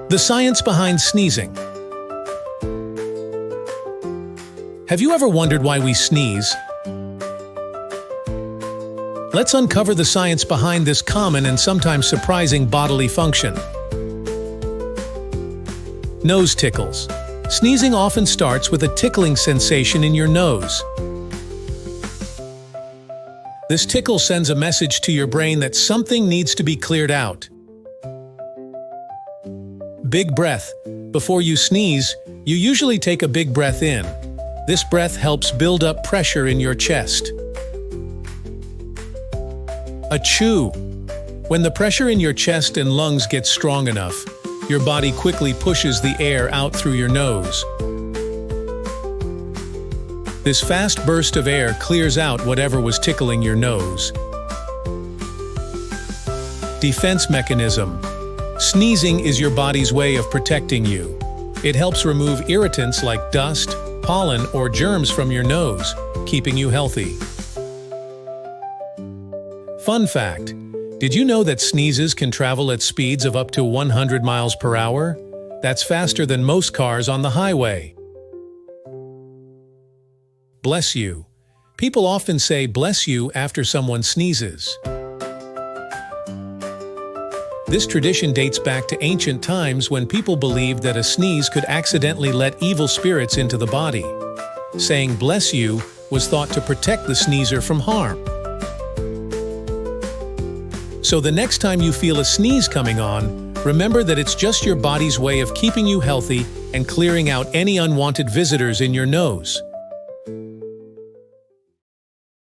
The science behind sneezing. Have you ever wondered why we sneeze? Let's uncover the science behind this common and sometimes surprising bodily function. Nose tickles. Sneezing often starts with a tickling sensation in your nose. This tickle sends a message to your brain that something needs to be cleared out. Big breath. Before you sneeze, you usually take a big breath in. This breath helps build up pressure in your chest. A chew. When the pressure in your chest and lungs gets strong enough, your body quickly pushes the air out through your nose. This fast burst of air clears out whatever was tickling your nose. Defense mechanism. Sneezing is your body's way of protecting you. It helps remove irritants like dust, pollen, or germs from your nose, keeping you healthy. Fun fact: did you know that sneezes can travel at speeds of up to 100 miles per hour? That's faster than most cars on the highway. Bless you. People often say bless you after someone sneezes. This tradition dates back to ancient times when people believed that a sneeze could accidentally let evil spirits into the body. Saying bless you was thought to protect the sneezer from harm. So the next time you feel a sneeze coming on, remember that it's just your body's way of keeping you healthy and clearing out any unwanted visitors in your nose.